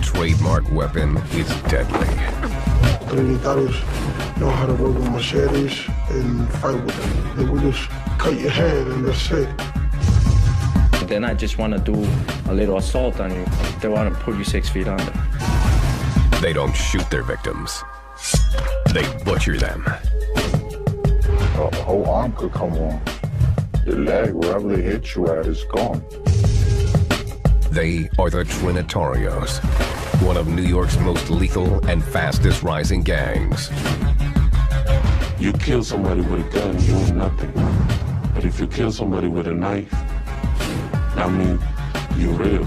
trademark weapon is deadly. Trinitarios know how to work with machetes and fight with them. They will just cut your hand and that's it. They not just want to do a little assault on you. They want to put you 6 feet under. They don't shoot their victims. They butcher them. A whole arm could come on. Your leg, wherever they hit you at, is gone. They are the Trinitarios, one of New York's most lethal and fastest rising gangs. You kill somebody with a gun, you ain't nothing. But if you kill somebody with a knife, I mean, you're real.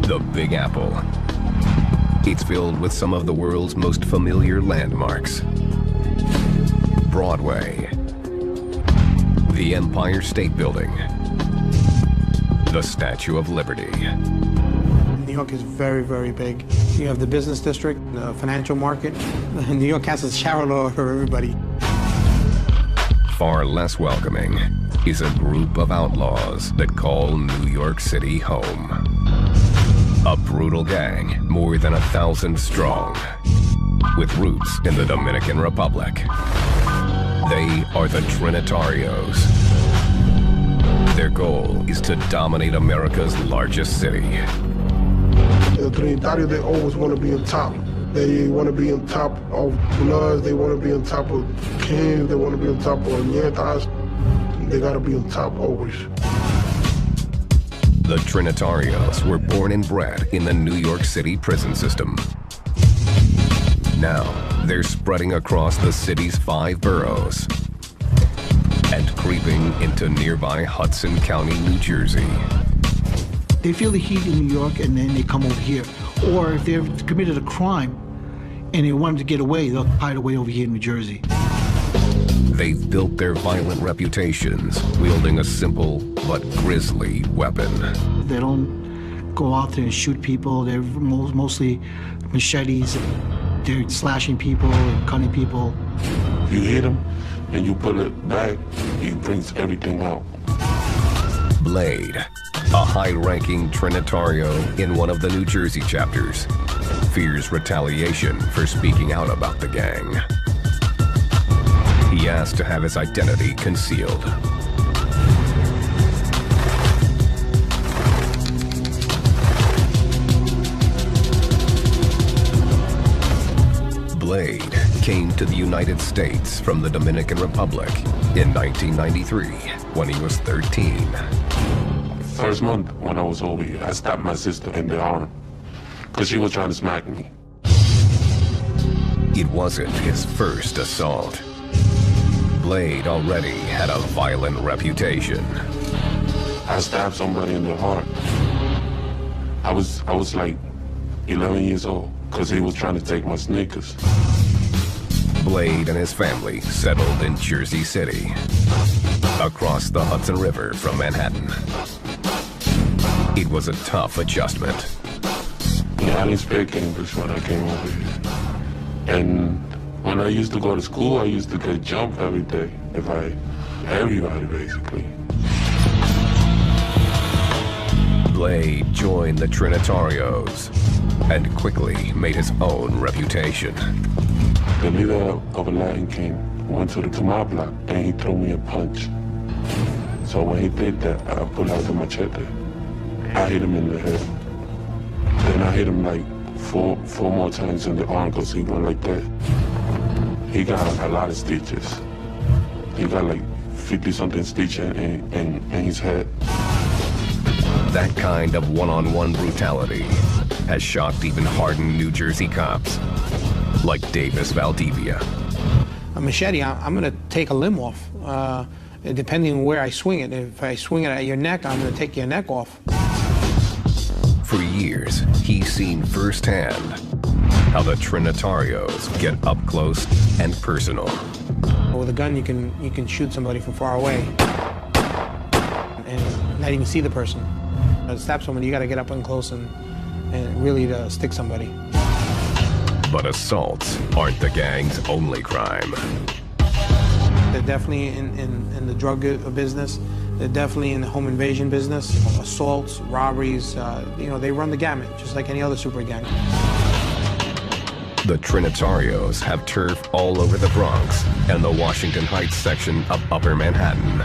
The Big Apple. It's filled with some of the world's most familiar landmarks. Broadway, the Empire State Building, the Statue of Liberty. New York is very, very big. You have the business district, the financial market. New York has a shower law for everybody. Far less welcoming is a group of outlaws that call New York City home. A brutal gang, more than 1,000 strong, with roots in the Dominican Republic. They are the Trinitarios. Their goal is to dominate America's largest city. The Trinitarios, they always want to be on top. They want to be on top of Bloods, they want to be on top of Kings, they want to be on top of Nietas. They got to be on top always. The Trinitarios were born and bred in the New York City prison system. Now, they're spreading across the city's 5 boroughs and creeping into nearby Hudson County, New Jersey. They feel the heat in New York and then they come over here. Or if they've committed a crime and they wanted to get away, they'll hide away over here in New Jersey. They've built their violent reputations wielding a simple but grisly weapon. They don't go out there and shoot people. They're mostly machetes. They're slashing people and cutting people. If you hit him and you pull it back, he brings everything out. Blade, a high-ranking Trinitario in one of the New Jersey chapters, fears retaliation for speaking out about the gang. He asked to have his identity concealed. Blade came to the United States from the Dominican Republic in 1993 when he was 13. First month when I was over here, I stabbed my sister in the arm because she was trying to smack me. It wasn't his first assault. Blade already had a violent reputation. I stabbed somebody in the heart. I was like 11 years old because he was trying to take my sneakers. Blade and his family settled in Jersey City, across the Hudson River from Manhattan. It was a tough adjustment. Yeah, I didn't speak English when I came over here. And when I used to go to school, I used to get jumped every day. Everybody basically. Blade joined the Trinitarios and quickly made his own reputation. The leader of a Latin King went to my block and he threw me a punch. So when he did that, I pulled out the machete. I hit him in the head. Then I hit him like four more times in the arm because he went like that. He got a lot of stitches. He got like 50-something stitches in his head. That kind of one-on-one brutality has shocked even hardened New Jersey cops, like Davis Valdivia. A machete, I'm going to take a limb off, depending on where I swing it. If I swing it at your neck, I'm going to take your neck off. For years, he's seen firsthand how the Trinitarios get up close and personal. With a gun, you can shoot somebody from far away and not even see the person. To stab somebody, you got to get up and close and really to stick somebody. But assaults aren't the gang's only crime. They're definitely in the drug business. They're definitely in the home invasion business, assaults, robberies. They run the gamut, just like any other super gang. The Trinitarios have turf all over the Bronx and the Washington Heights section of Upper Manhattan.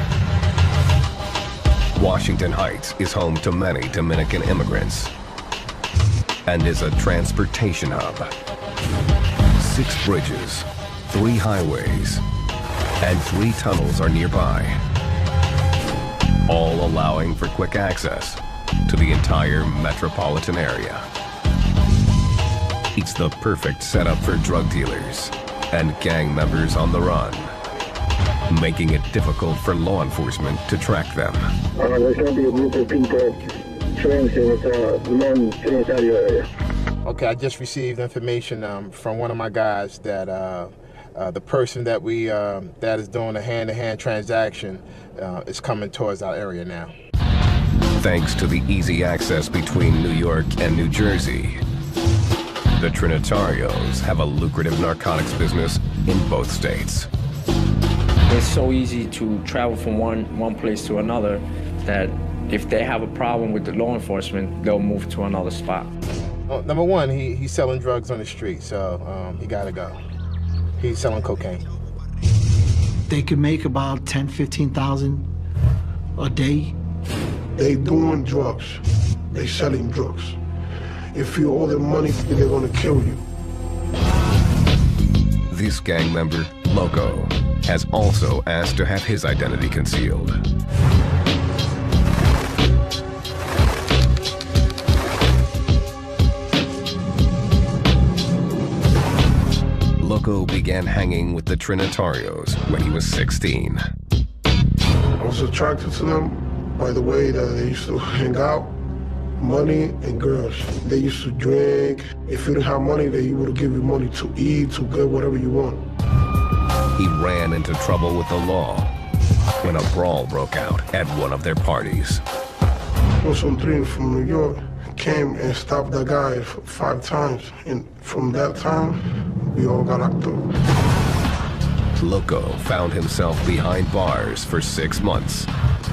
Washington Heights is home to many Dominican immigrants and is a transportation hub. 6 bridges, 3 highways, and 3 tunnels are nearby, all allowing for quick access to the entire metropolitan area. It's the perfect setup for drug dealers and gang members on the run, making it difficult for law enforcement to track them. There's going to be a group of people transiting with non-Trinitario area. Okay, I just received information from one of my guys that the person that that is doing the hand-to-hand transaction is coming towards our area now. Thanks to the easy access between New York and New Jersey, the Trinitarios have a lucrative narcotics business in both states. It's so easy to travel from one place to another that if they have a problem with the law enforcement, they'll move to another spot. Well, number one, he's selling drugs on the street, so he gotta go. He's selling cocaine. They could make about 10, 15,000 a day. They doing drugs. They selling drugs. If you owe them money, they're gonna kill you. This gang member, Loco, has also asked to have his identity concealed. Loco began hanging with the Trinitarios when he was 16. I was attracted to them by the way that they used to hang out, money and girls. They used to drink. If you didn't have money, they would give you money to eat, to get whatever you want. He ran into trouble with the law when a brawl broke out at one of their parties. Some three from New York came and stopped that guy 5 times, and from that time, we all got locked up. Loco found himself behind bars for 6 months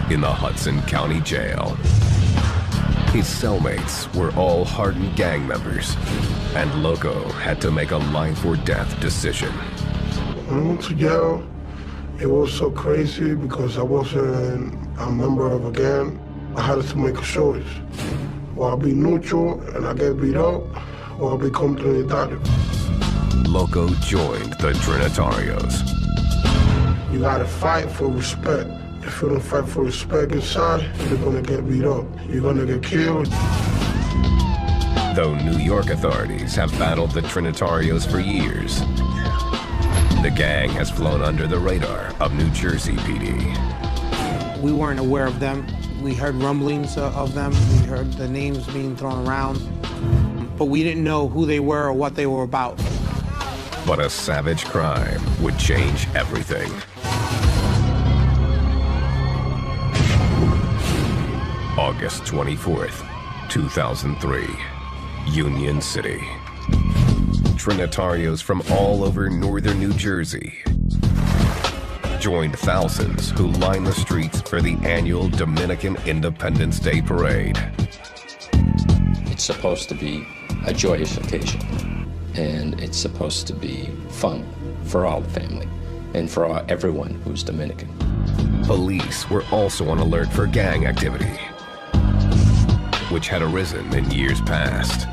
in the Hudson County Jail. His cellmates were all hardened gang members, and Loco had to make a life or death decision. When I went to jail, it was so crazy because I wasn't a member of a gang. I had to make a choice. Or I'll be neutral and I get beat up, or I'll become Trinitario. Loco joined the Trinitarios. You gotta fight for respect. If you don't fight for respect inside, you're gonna get beat up. You're gonna get killed. Though New York authorities have battled the Trinitarios for years, the gang has flown under the radar of New Jersey PD. We weren't aware of them. We heard rumblings of them. We heard the names being thrown around, but we didn't know who they were or what they were about. But a savage crime would change everything. August 24th, 2003, Union City. Trinitarios from all over northern New Jersey joined thousands who lined the streets for the annual Dominican Independence Day Parade. It's supposed to be a joyous occasion, and it's supposed to be fun for all the family and for everyone who's Dominican. Police were also on alert for gang activity, which had arisen in years past.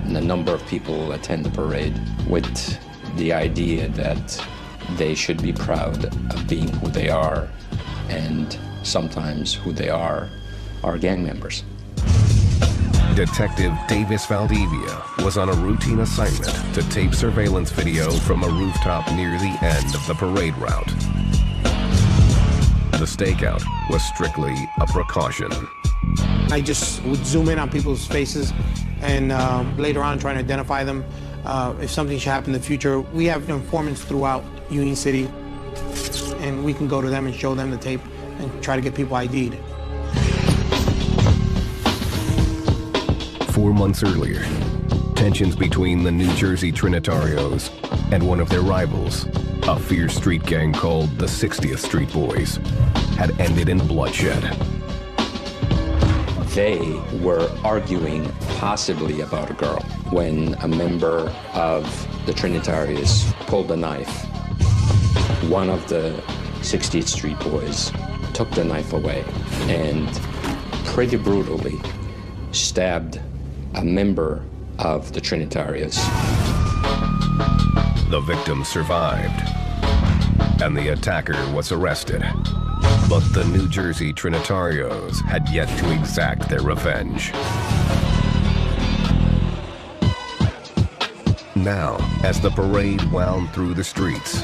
And a number of people attend the parade with the idea that they should be proud of being who they are, and sometimes who they are gang members. Detective Davis Valdivia was on a routine assignment to tape surveillance video from a rooftop near the end of the parade route. The stakeout was strictly a precaution. I just would zoom in on people's faces and later on try to identify them. If something should happen in the future, we have informants throughout Union City, and we can go to them and show them the tape and try to get people ID'd. 4 months earlier, tensions between the New Jersey Trinitarios and one of their rivals, a fierce street gang called the 60th Street Boys, had ended in bloodshed. They were arguing possibly about a girl when a member of the Trinitarios pulled a knife. One of the 60th Street Boys took the knife away and pretty brutally stabbed a member of the Trinitarios. The victim survived, and the attacker was arrested. But the New Jersey Trinitarios had yet to exact their revenge. Now, as the parade wound through the streets,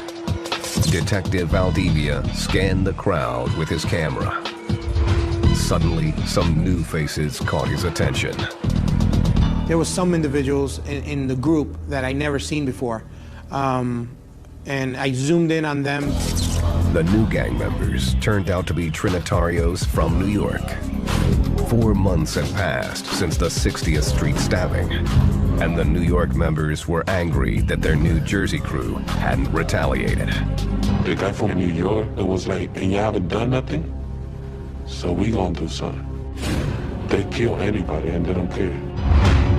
Detective Valdivia scanned the crowd with his camera. Suddenly, some new faces caught his attention. There was some individuals in the group that I'd never seen before, and I zoomed in on them. The new gang members turned out to be Trinitarios from New York. 4 months had passed since the 60th Street stabbing, and the New York members were angry that their New Jersey crew hadn't retaliated. The guy from New York, it was like, and you haven't done nothing? So we gonna do something. They kill anybody and they don't care.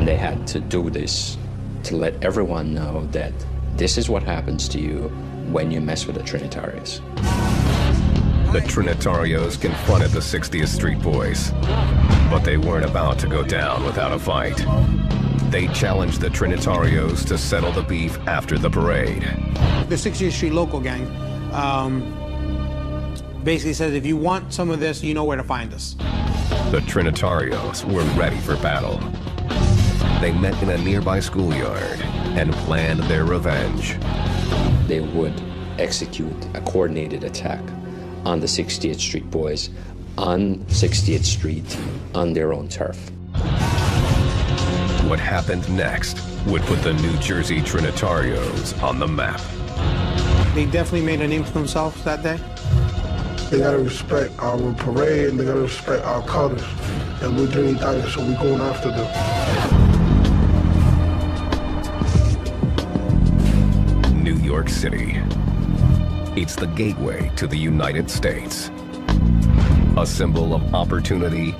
They had to do this to let everyone know that this is what happens to you when you mess with the Trinitarios. The Trinitarios confronted the 60th Street Boys, but they weren't about to go down without a fight. They challenged the Trinitarios to settle the beef after the parade. The 60th Street local gang basically says, if you want some of this, you know where to find us. The Trinitarios were ready for battle. They met in a nearby schoolyard and planned their revenge. They would execute a coordinated attack on the 60th Street Boys on 60th Street on their own turf. What happened next would put the New Jersey Trinitarios on the map. They definitely made a name for themselves that day. They gotta respect our parade and they gotta respect our colors. And we're Trinitarios, so we're going after them. New York City. It's the gateway to the United States. A symbol of opportunity,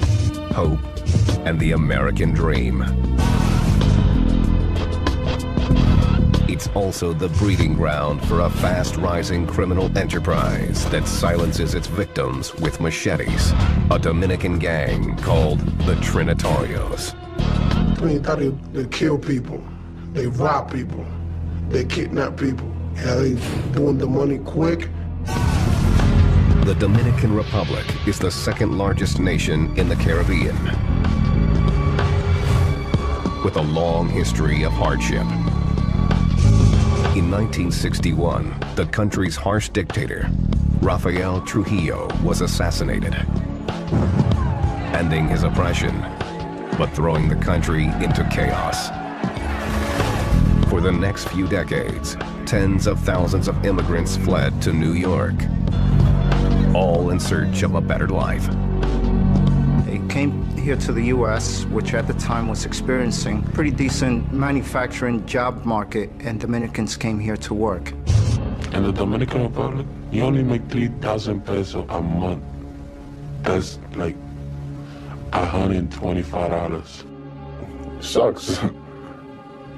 hope, and the American dream. It's also the breeding ground for a fast-rising criminal enterprise that silences its victims with machetes. A Dominican gang called the Trinitarios. Trinitarios, they kill people, they rob people, they kidnap people. Yeah, they doing the money quick. The Dominican Republic is the second largest nation in the Caribbean, with a long history of hardship. In 1961, the country's harsh dictator, Rafael Trujillo, was assassinated, ending his oppression, but throwing the country into chaos. For the next few decades, tens of thousands of immigrants fled to New York, all in search of a better life. They came here to the U.S., which at the time was experiencing a pretty decent manufacturing job market, and Dominicans came here to work. In the Dominican Republic, you only make 3,000 pesos a month. That's like $125. Sucks.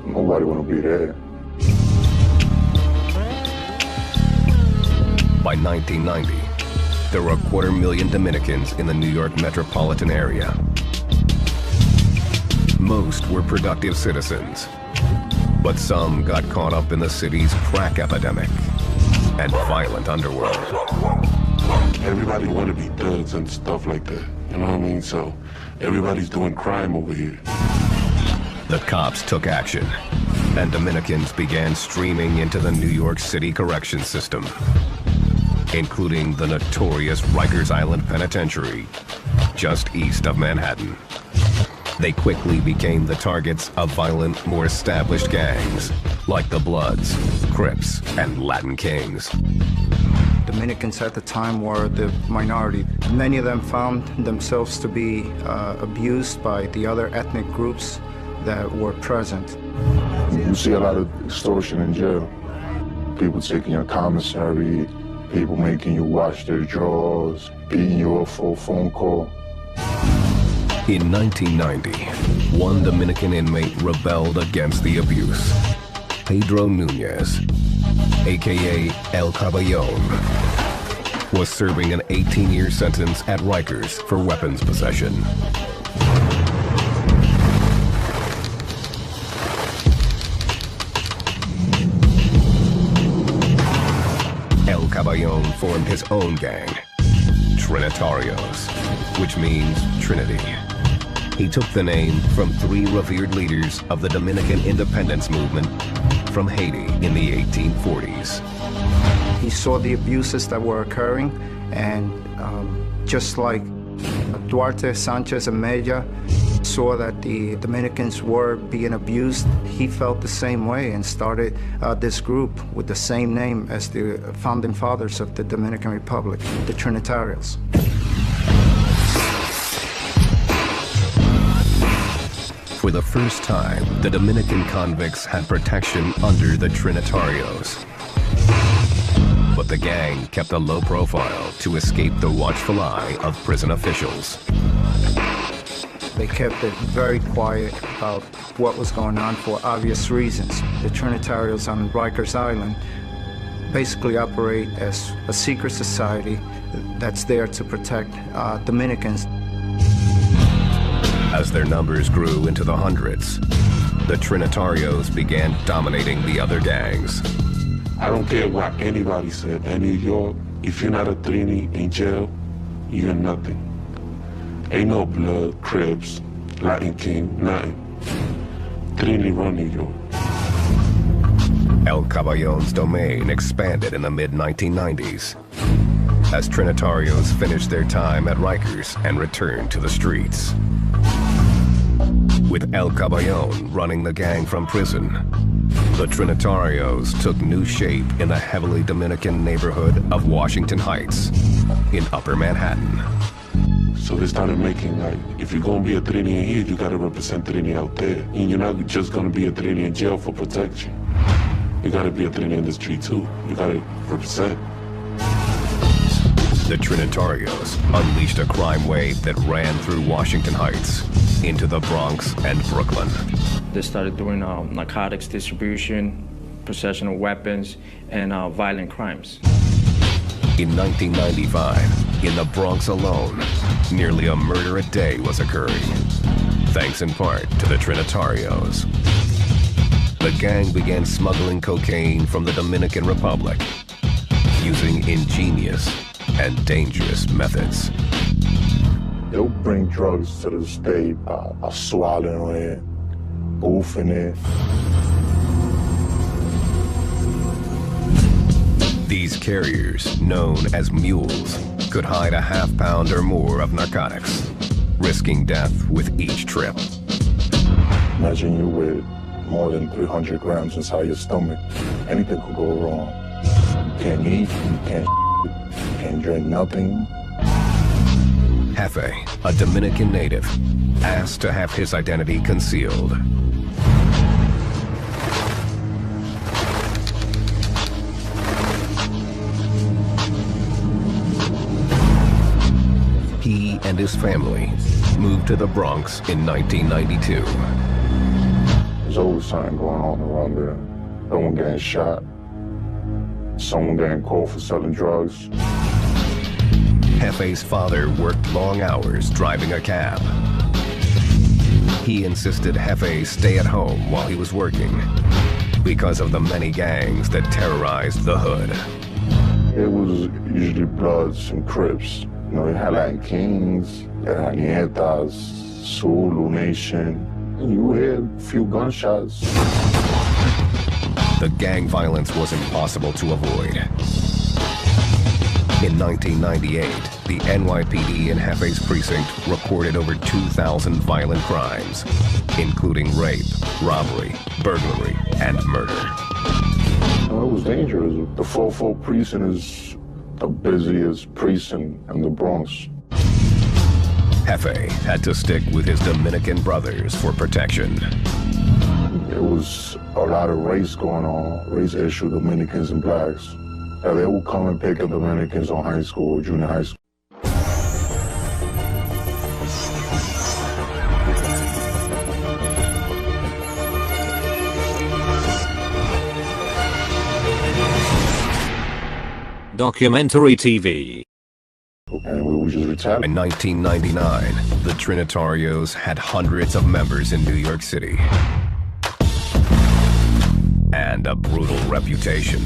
Nobody want to be there. By 1990, there were 250,000 Dominicans in the New York metropolitan area. Most were productive citizens, but some got caught up in the city's crack epidemic and violent underworld. Everybody want to be thugs and stuff like that, you know what I mean? So everybody's doing crime over here. The cops took action, and Dominicans began streaming into the New York City correction system, including the notorious Rikers Island Penitentiary, just east of Manhattan. They quickly became the targets of violent, more established gangs, like the Bloods, Crips, and Latin Kings. Dominicans at the time were the minority. Many of them found themselves to be abused by the other ethnic groups, that were present. You see a lot of extortion in jail. People taking your commissary, people making you wash their drawers, beating you up for a phone call. In 1990, one Dominican inmate rebelled against the abuse. Pedro Nunez, aka El Caballon, was serving an 18-year sentence at Rikers for weapons possession. El Caballon formed his own gang, Trinitarios, which means Trinity. He took the name from three revered leaders of the Dominican independence movement from Haiti in the 1840s. He saw the abuses that were occurring, and just like Duarte, Sanchez, and Mella saw that the Dominicans were being abused, he felt the same way and started this group with the same name as the founding fathers of the Dominican Republic, the Trinitarios. For the first time, the Dominican convicts had protection under the Trinitarios. But the gang kept a low profile to escape the watchful eye of prison officials. They kept it very quiet about what was going on for obvious reasons. The Trinitarios on Rikers Island basically operate as a secret society that's there to protect Dominicans. As their numbers grew into the hundreds, the Trinitarios began dominating the other gangs. I don't care what anybody said. In New York, if you're not a Trini in jail, you're nothing. Ain't no blood, Cribs, Latin King, nothing. Trini run New York. El Caballon's domain expanded in the mid-1990s as Trinitarios finished their time at Rikers and returned to the streets. With El Caballon running the gang from prison, the Trinitarios took new shape in the heavily Dominican neighborhood of Washington Heights in Upper Manhattan. So they started making, like, if you're gonna be a Trini in here, you gotta represent Trini out there. And you're not just gonna be a Trini in jail for protection. You gotta be a Trini in the street too. You gotta represent. The Trinitarios unleashed a crime wave that ran through Washington Heights into the Bronx and Brooklyn. They started doing narcotics distribution, possession of weapons, and violent crimes. In 1995, in the Bronx alone, nearly a murder a day was occurring, thanks in part to the Trinitarios. The gang began smuggling cocaine from the Dominican Republic, using ingenious and dangerous methods. They'll bring drugs to the state by swallowing it, boofing it. These carriers, known as mules, could hide a half-pound or more of narcotics, risking death with each trip. Imagine you with more than 300 grams inside your stomach. Anything could go wrong. You can't eat, you can't drink nothing. Jefe, a Dominican native, asked to have his identity concealed. He and his family moved to the Bronx in 1992. There's always something going on around there. Someone getting shot, someone getting caught for selling drugs. Jefe's father worked long hours driving a cab. He insisted Jefe stay at home while he was working because of the many gangs that terrorized the hood. It was usually Bloods and Crips. You know, they had Latin Kings, they had Nietas, Zulu Nation, and you would hear a few gunshots. The gang violence was impossible to avoid. In 1998, the NYPD in Jefe's precinct reported over 2,000 violent crimes, including rape, robbery, burglary, and murder. It was dangerous. The 4-4 precinct is the busiest precinct in the Bronx. Jefe had to stick with his Dominican brothers for protection. There was a lot of race going on, race issue, Dominicans and blacks. And they would come and pick up Dominicans on high school, junior high school. Documentary TV. And we would just retaliate. In 1999, the Trinitarios had hundreds of members in New York City and a brutal reputation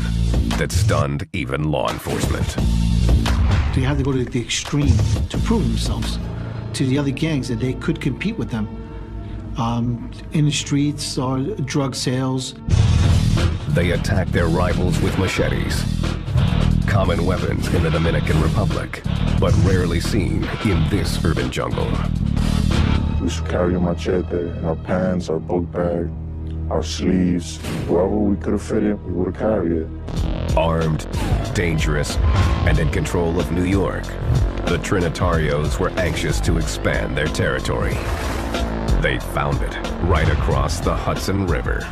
that stunned even law enforcement. They had to go to the extreme to prove themselves to the other gangs that they could compete with them in the streets or drug sales. They attacked their rivals with machetes, common weapons in the Dominican Republic, but rarely seen in this urban jungle. We used to carry a machete in our pants, our book bag, our sleeves. Wherever we could have fit it, we would have carried it. Armed, dangerous, and in control of New York, the Trinitarios were anxious to expand their territory. They found it right across the Hudson River.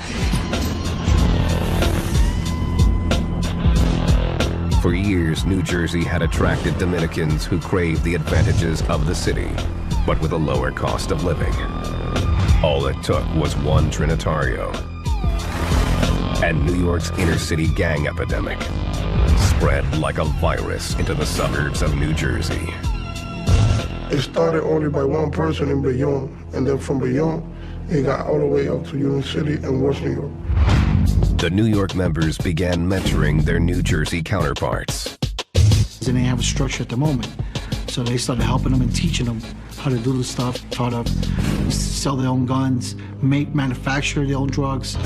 For years, New Jersey had attracted Dominicans who craved the advantages of the city, but with a lower cost of living. All it took was one Trinitario, and New York's inner-city gang epidemic spread like a virus into the suburbs of New Jersey. It started only by one person in Bayonne, and then from Bayonne, it got all the way up to Union City and West New York. The New York members began mentoring their New Jersey counterparts. They didn't have a structure at the moment, so they started helping them and teaching them how to do the stuff, how to sell their own guns, manufacture their own drugs.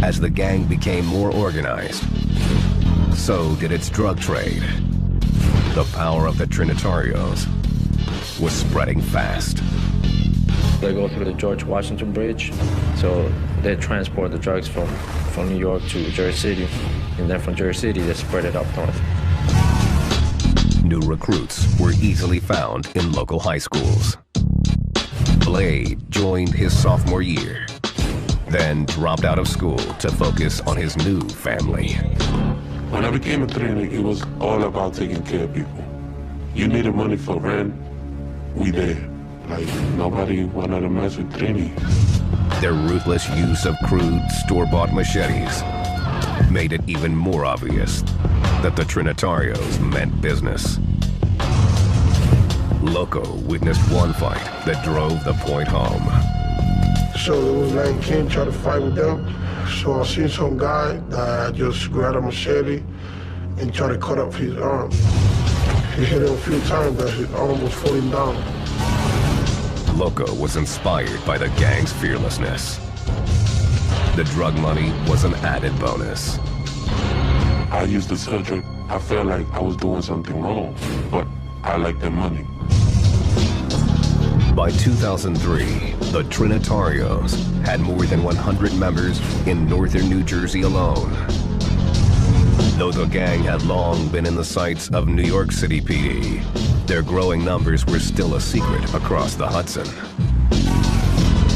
As the gang became more organized, so did its drug trade. The power of the Trinitarios was spreading fast. They go through the George Washington Bridge, so they transport the drugs from New York to Jersey City, and then from Jersey City they spread it up north. New recruits were easily found in local high schools. Blade joined his sophomore year, then dropped out of school to focus on his new family. When I became a Trini, it was all about taking care of people. You needed money for rent, we there. Like, nobody wanted to mess with Trini. Their ruthless use of crude, store-bought machetes made it even more obvious that the Trinitarios meant business. Loco witnessed one fight that drove the point home. So there was 9 kids trying to fight with them. So I seen some guy that just grabbed a machete and tried to cut off his arm. He hit him a few times that his arm was falling down. Loco was inspired by the gang's fearlessness. The drug money was an added bonus. I used to sell drugs. I felt like I was doing something wrong, but I liked the money. By 2003, the Trinitarios had more than 100 members in northern New Jersey alone. Though the gang had long been in the sights of New York City PD, their growing numbers were still a secret across the Hudson.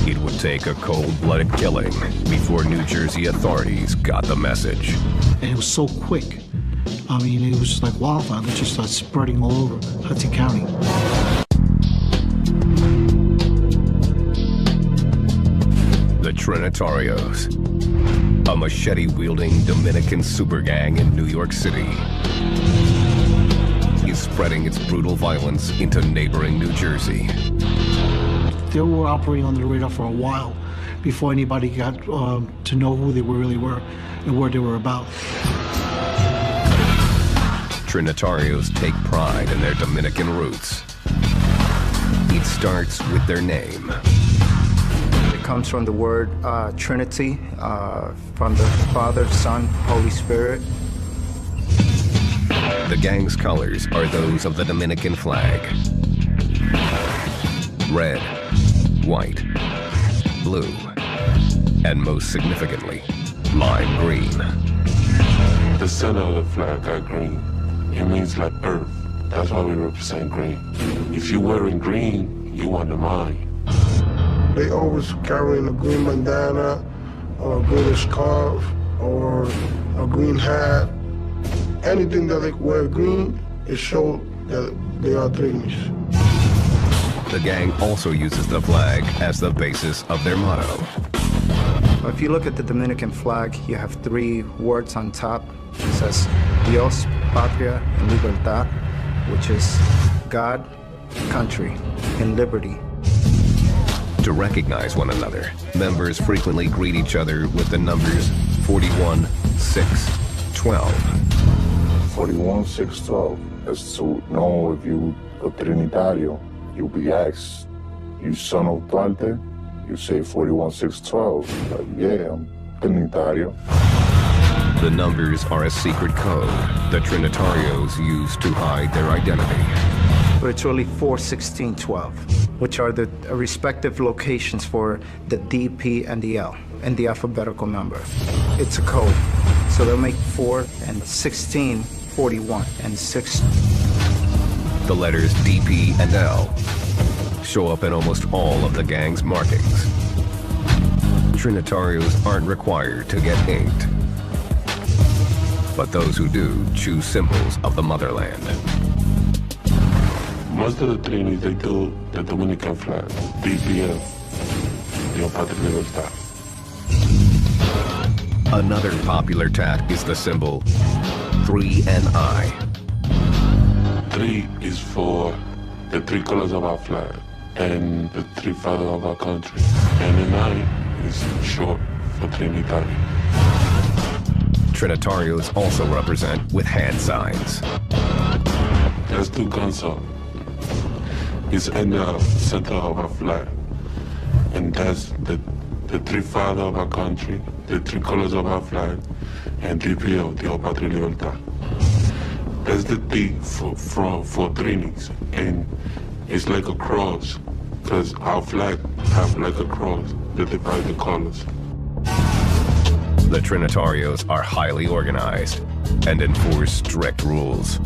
It would take a cold-blooded killing before New Jersey authorities got the message. And it was so quick. I mean, it was just like wildfire. It just started spreading all over Hudson County. The Trinitarios, a machete-wielding Dominican super gang in New York City, is spreading its brutal violence into neighboring New Jersey. They were operating under the radar for a while before anybody got to know who they really were and what they were about. Trinitarios take pride in their Dominican roots. It starts with their name. It comes from the word Trinity, from the Father, Son, Holy Spirit. The gang's colors are those of the Dominican flag. Red, white, blue, and most significantly, lime green. The center of the flag got green. It means like earth. That's why we represent green. If you're wearing green, you want the mind. They always carrying a green bandana, or a green scarf, or a green hat. Anything that they wear green, it shows that they are Trinis. The gang also uses the flag as the basis of their motto. If you look at the Dominican flag, you have 3 words on top. It says Dios, Patria, and Libertad, which is God, country, and liberty. To recognize one another, members frequently greet each other with the numbers 41, 6, 12. 41, 6, 12. As to know if you a Trinitario, you'll be asked, you son of Duarte? You say 41, 6, 12. Like, yeah, I'm Trinitario. The numbers are a secret code the Trinitarios use to hide their identity. But it's really 4, 16, 12, which are the respective locations for the D, P, and the L in the alphabetical number. It's a code. So they'll make 4 and 16, 41, and 6. The letters D, P, and L show up in almost all of the gang's markings. Trinitarios aren't required to get inked, but those who do choose symbols of the motherland. Most of the Trinis, they do the Dominican flag, DPL, Dios, Patria, Libertad. Another popular tack is the symbol 3NI. 3 is for the 3 colors of our flag and the 3 fathers of our country. And the 9 is short for Trinitario. Trinitarios also represent with hand signs. Let's do guns up. It's in the center of our flag. And that's the 3 fathers of our country, the 3 colors of our flag, and DPL, Dios, Patria, Libertad. That's the D for Trinis, and it's like a cross, because our flag have like a cross that divide the colors. The Trinitarios are highly organized and enforce strict rules.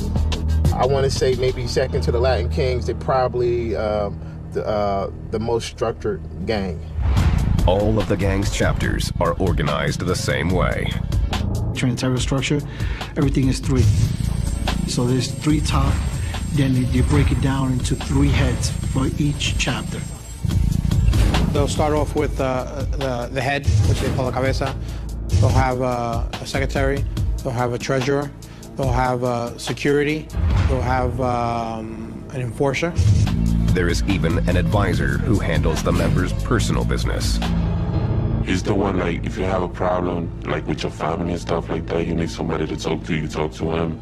I want to say maybe second to the Latin Kings, they're probably the most structured gang. All of the gang's chapters are organized the same way. Trinitarian structure, everything is 3. So there's 3 top, then you break it down into 3 heads for each chapter. They'll start off with the head, which they call a cabeza. They'll have a secretary. They'll have a treasurer. They'll have security. They'll have an enforcer. There is even an advisor who handles the members' personal business. He's the one, like, if you have a problem, like with your family and stuff like that, you need somebody to talk to, you talk to him.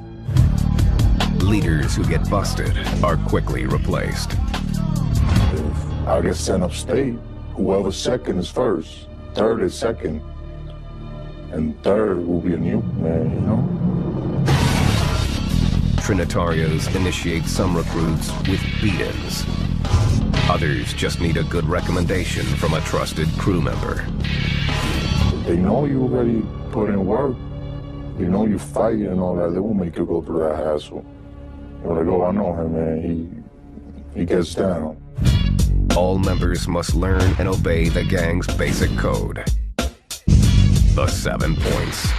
Leaders who get busted are quickly replaced. If I get sent upstate, whoever's second is first, third is second, and third will be a new man, you know? Trinitarios initiate some recruits with beat-ins. Others just need a good recommendation from a trusted crew member. If they know you already put in work, they know you fight and all that, they won't make you go through that hassle. You're like, oh, I know him, man, he gets down. All members must learn and obey the gang's basic code. The 7 points.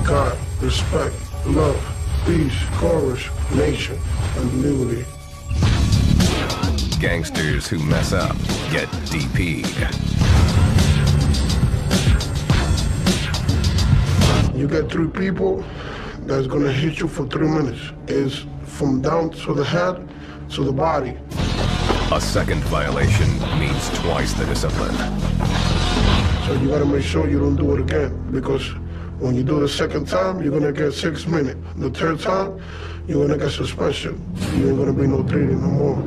God, respect, love, peace, courage, nation, and liberty. Gangsters who mess up get DP'd. You get 3 people that's gonna hit you for 3 minutes. It's from down to the head to the body. A second violation means twice the discipline. So you gotta make sure you don't do it again, because when you do the second time, you're gonna get 6 minutes. The third time, you're gonna get suspension. You ain't gonna be no training no more.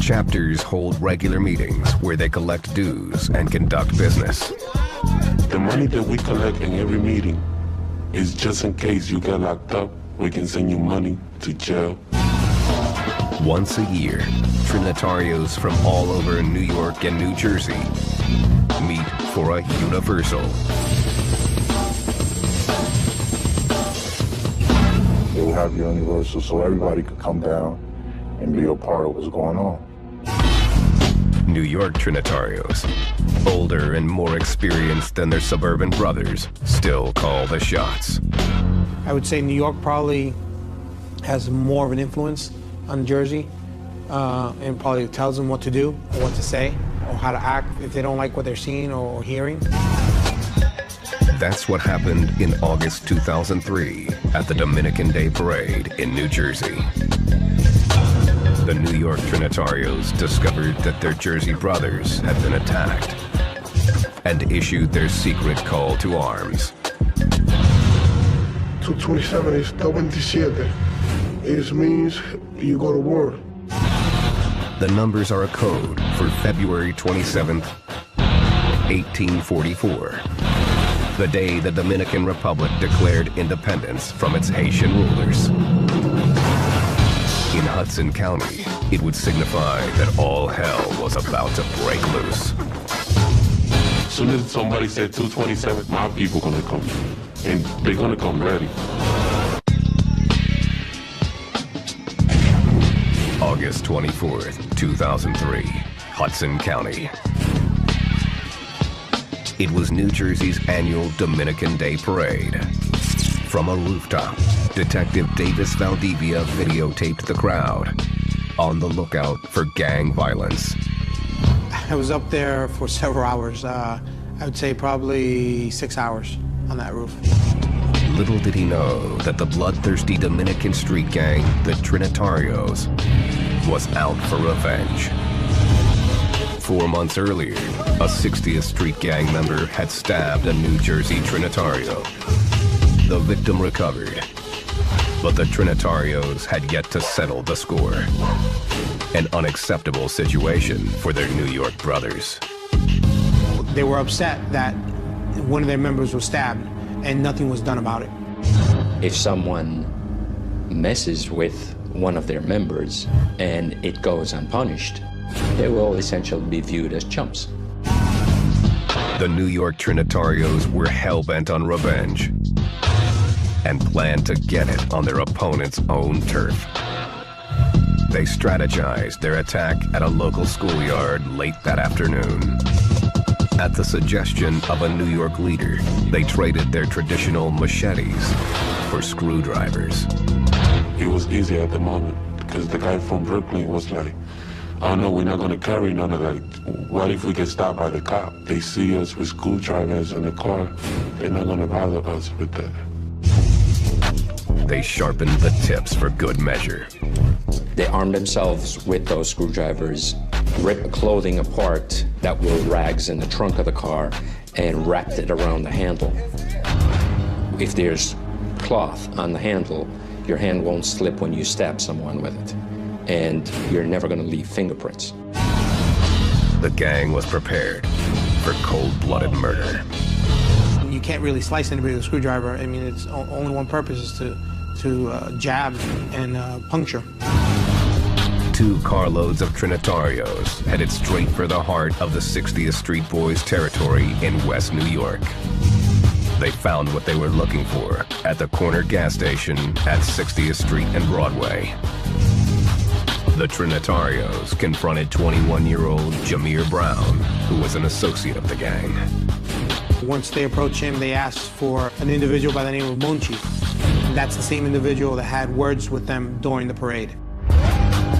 Chapters hold regular meetings where they collect dues and conduct business. The money that we collect in every meeting is just in case you get locked up, we can send you money to jail. Once a year, Trinitarios from all over New York and New Jersey meet for a universal. they would have Universal so everybody could come down and be a part of what's going on. New York Trinitarios, older and more experienced than their suburban brothers, still call the shots. I would say New York probably has more of an influence on Jersey and probably tells them what to do or what to say or how to act if they don't like what they're seeing or hearing. That's what happened in August 2003 at the Dominican Day Parade in New Jersey. The New York Trinitarios discovered that their Jersey brothers had been attacked and issued their secret call to arms. 227 is 27. It means you go to war. The numbers are a code for February 27th, 1844, the day the Dominican Republic declared independence from its Haitian rulers. In Hudson County, it would signify that all hell was about to break loose. As soon as somebody said 227, my people gonna come, and they're gonna come ready. August 24th, 2003, Hudson County. It was New Jersey's annual Dominican Day Parade. From a rooftop, Detective Davis Valdivia videotaped the crowd, on the lookout for gang violence. I was up there for several hours. I would say probably 6 hours on that roof. Little did he know that the bloodthirsty Dominican street gang, the Trinitarios, was out for revenge. 4 months earlier, a 60th Street gang member had stabbed a New Jersey Trinitario. The victim recovered, but the Trinitarios had yet to settle the score. An unacceptable situation for their New York brothers. They were upset that one of their members was stabbed and nothing was done about it. If someone messes with one of their members and it goes unpunished, they will essentially be viewed as chumps. The New York Trinitarios were hell-bent on revenge and planned to get it on their opponent's own turf. They strategized their attack at a local schoolyard late that afternoon. At the suggestion of a New York leader, they traded their traditional machetes for screwdrivers. It was easy at the moment, because the guy from Brooklyn was like, oh no, we're not gonna carry none of that. What if we get stopped by the cop? They see us with screwdrivers in the car, they're not gonna bother us with that. They sharpened the tips for good measure. They armed themselves with those screwdrivers, ripped clothing apart that were rags in the trunk of the car, and wrapped it around the handle. If there's cloth on the handle, your hand won't slip when you stab someone with it, and you're never going to leave fingerprints. The gang was prepared for cold-blooded murder. You can't really slice anybody with a screwdriver. I mean, it's only one purpose is to jab and puncture. 2 carloads of Trinitarios headed straight for the heart of the 60th Street Boys territory in West New York. They found what they were looking for at the corner gas station at 60th Street and Broadway. The Trinitarios confronted 21-year-old Jameer Brown, who was an associate of the gang. Once they approached him, they asked for an individual by the name of Munchi. And that's the same individual that had words with them during the parade.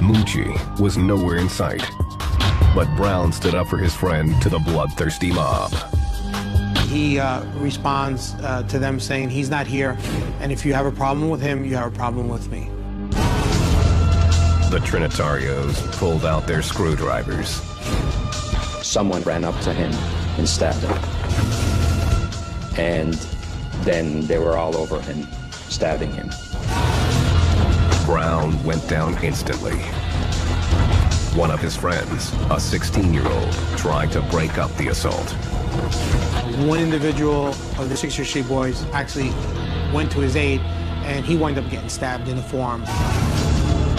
Munchi was nowhere in sight, but Brown stood up for his friend to the bloodthirsty mob. He responds to them saying he's not here, and if you have a problem with him, you have a problem with me. The Trinitarios pulled out their screwdrivers. Someone ran up to him and stabbed him. And then they were all over him, stabbing him. Brown went down instantly. One of his friends, a 16-year-old, tried to break up the assault. One individual of the 60th Street Boys actually went to his aid, and he wound up getting stabbed in the forearm.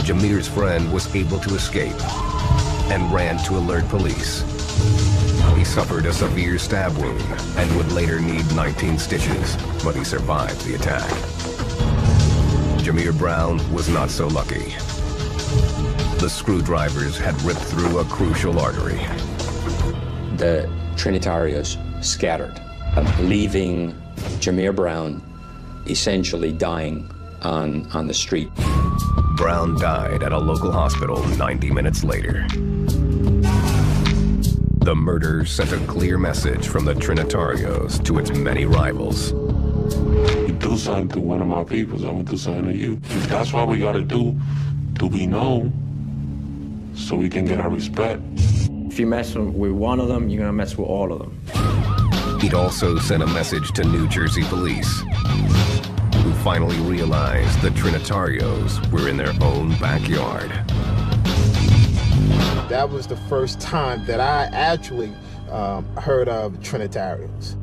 Jameer's friend was able to escape and ran to alert police. He suffered a severe stab wound and would later need 19 stitches, but he survived the attack. Jameer Brown was not so lucky. The screwdrivers had ripped through a crucial artery. The Trinitarios scattered, leaving Jameer Brown essentially dying on the street. Brown died at a local hospital 90 minutes later. The murder sent a clear message from the Trinitarios to its many rivals. You do something to one of my peoples, I'm gonna do something to you. That's what we gotta do to be known, so we can get our respect. If you mess with one of them, you're gonna mess with all of them. It also sent a message to New Jersey police, who finally realized the Trinitarios were in their own backyard. That was the first time that I actually heard of Trinitarios.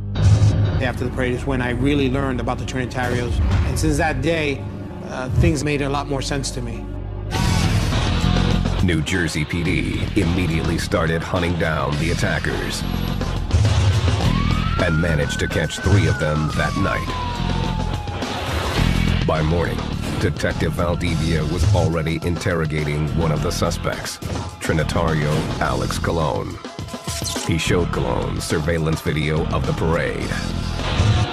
After the parade is when I really learned about the Trinitarios. And since that day, things made a lot more sense to me. New Jersey PD immediately started hunting down the attackers and managed to catch 3 of them that night. By morning, Detective Valdivia was already interrogating one of the suspects, Trinitario Alex Colon. He showed Colon surveillance video of the parade.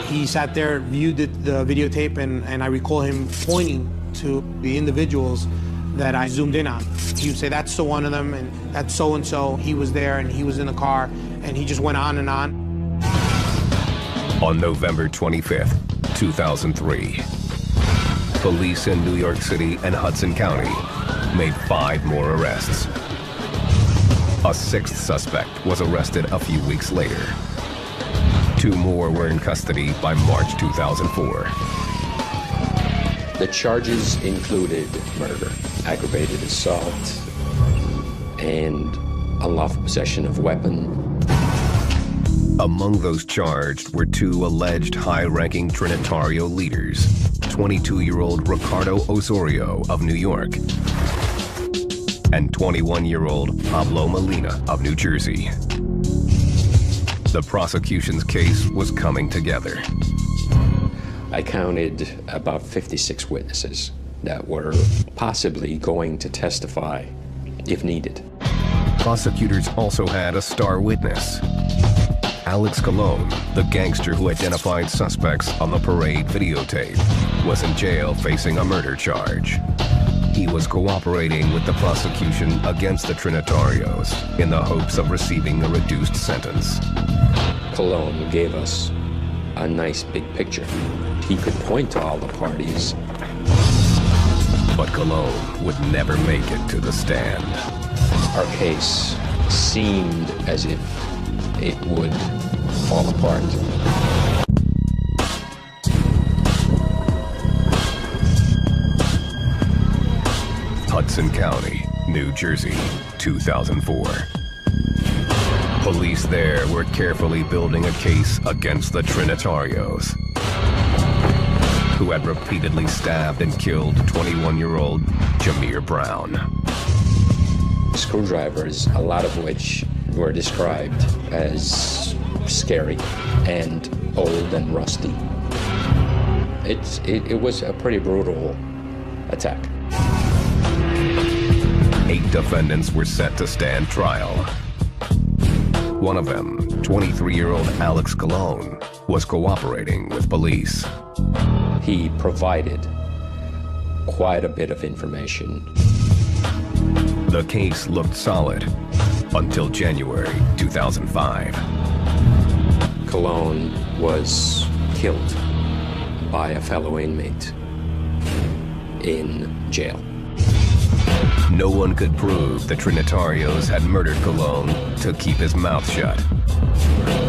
He sat there, viewed the videotape, and I recall him pointing to the individuals that I zoomed in on. He would say, that's the one of them, and that's so-and-so. He was there, and he was in the car, and he just went on and on. On November 25th, 2003, police in New York City and Hudson County made 5 more arrests. A 6th suspect was arrested a few weeks later. 2 more were in custody by March 2004. The charges included murder, aggravated assault, and unlawful possession of weapon. Among those charged were 2 alleged high-ranking Trinitario leaders, 22-year-old Ricardo Osorio of New York and 21-year-old Pablo Molina of New Jersey. The prosecution's case was coming together. I counted about 56 witnesses that were possibly going to testify if needed. Prosecutors also had a star witness. Alex Colon, the gangster who identified suspects on the parade videotape, was in jail facing a murder charge. He was cooperating with the prosecution against the Trinitarios in the hopes of receiving a reduced sentence. Colon gave us a nice big picture. He could point to all the parties. But Colon would never make it to the stand. Our case seemed as if it would fall apart. Hudson County, New Jersey, 2004. Police there were carefully building a case against the Trinitarios, who had repeatedly stabbed and killed 21-year-old Jameer Brown. Screwdrivers, a lot of which were described as scary and old and rusty. It was a pretty brutal attack. 8 defendants were set to stand trial. One of them, 23-year-old Alex Colon, was cooperating with police. He provided quite a bit of information. The case looked solid until January 2005. Colon was killed by a fellow inmate in jail. No one could prove the Trinitarios had murdered Colon to keep his mouth shut.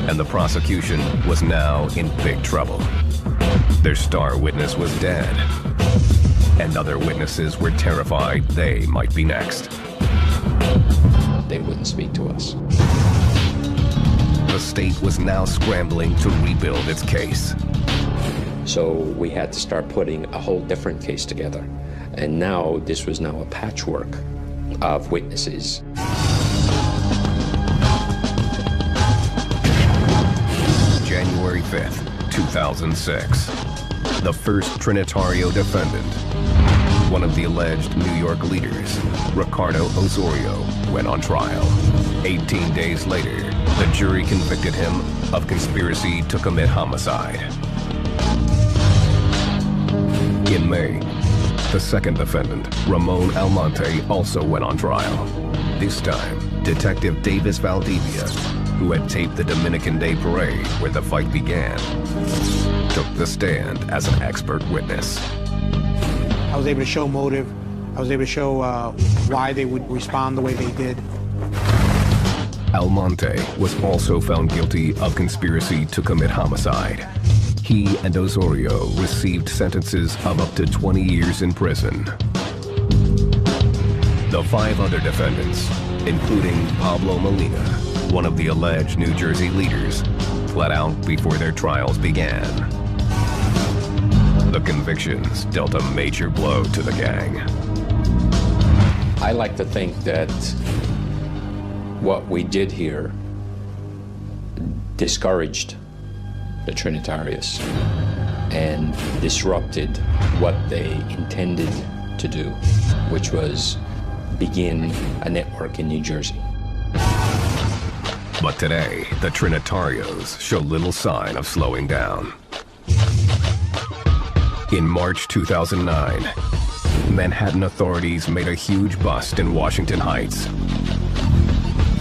And the prosecution was now in big trouble. Their star witness was dead. And other witnesses were terrified they might be next. They wouldn't speak to us. The state was now scrambling to rebuild its case. So we had to start putting a whole different case together. And now this was now a patchwork of witnesses. January 5th, 2006. the first Trinitario defendant, one of the alleged New York leaders, Ricardo Osorio, went on trial. 18 days later, the jury convicted him of conspiracy to commit homicide. In May, the second defendant, Ramon Almonte, also went on trial. This time, Detective Davis Valdivia, who had taped the Dominican Day Parade where the fight began, took the stand as an expert witness. I was able to show motive. I was able to show why they would respond the way they did. Almonte was also found guilty of conspiracy to commit homicide. He and Osorio received sentences of up to 20 years in prison. The 5 other defendants, including Pablo Molina, one of the alleged New Jersey leaders, fled out before their trials began. The convictions dealt a major blow to the gang. I like to think that what we did here discouraged the Trinitarios and disrupted what they intended to do, which was begin a network in New Jersey. But today, the Trinitarios show little sign of slowing down. In March 2009, Manhattan authorities made a huge bust in Washington Heights.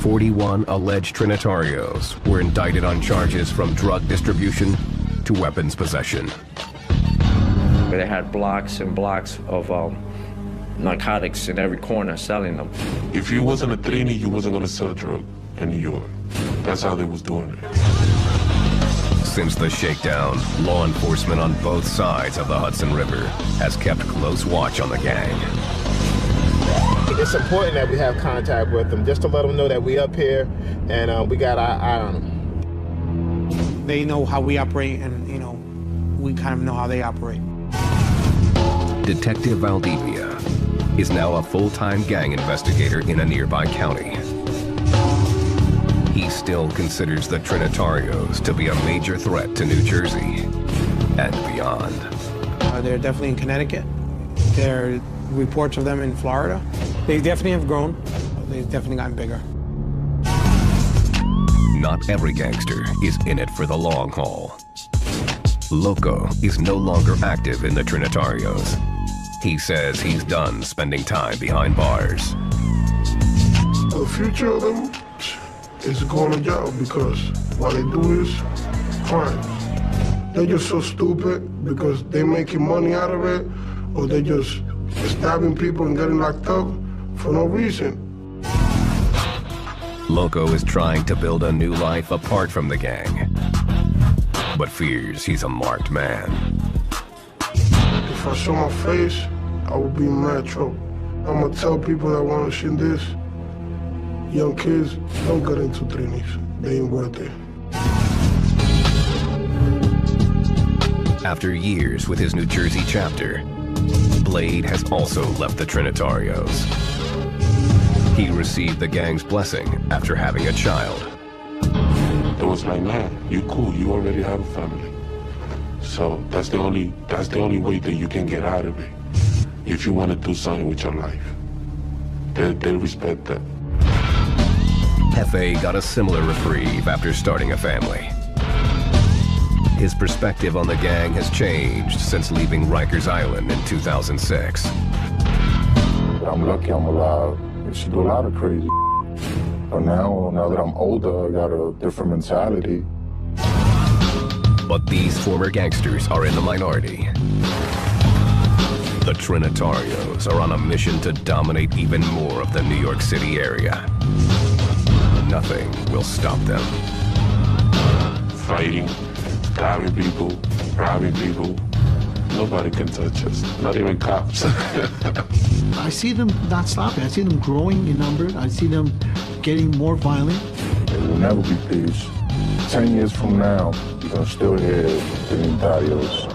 41 alleged Trinitarios were indicted on charges from drug distribution to weapons possession. They had blocks and blocks of narcotics in every corner selling them. If you wasn't a Trini, you wasn't gonna sell drugs in New York. That's how they was doing it. Since the shakedown, law enforcement on both sides of the Hudson River has kept close watch on the gang. It's important that we have contact with them, just to let them know that we up here and we got our eye on them. They know how we operate, and you know, we kind of know how they operate. Detective Valdivia is now a full-time gang investigator in a nearby county. He still considers the Trinitarios to be a major threat to New Jersey and beyond. They're definitely in Connecticut. There are reports of them in Florida. They definitely have grown. They've definitely gotten bigger. Not every gangster is in it for the long haul. Loco is no longer active in the Trinitarios. He says he's done spending time behind bars. The future of them is going to jail because what they do is crimes. They're just so stupid because they're making money out of it, or they're just stabbing people and getting locked up for no reason. Loco is trying to build a new life apart from the gang, but fears he's a marked man. If I show my face, I will be in mad trouble. I'm gonna tell people that want to see this, young kids, don't get into Trinis. They ain't worth it. After years with his New Jersey chapter, Blade has also left the Trinitarios. He received the gang's blessing after having a child. It was like, man, you cool, you already have a family. So that's the only way that you can get out of it. If you want to do something with your life, they respect that. Hefe got a similar reprieve after starting a family. His perspective on the gang has changed since leaving Rikers Island in 2006. I'm lucky I'm alive. I used to do a lot of crazy. But now that I'm older, I got a different mentality. But these former gangsters are in the minority. The Trinitarios are on a mission to dominate even more of the New York City area. Nothing will stop them. Fighting, stabbing people, robbing people. Nobody can touch us, not even cops. I see them not stopping. I see them growing in number. I see them getting more violent. There will never be peace. 10 years from now, you're gonna still hear the Trinitarios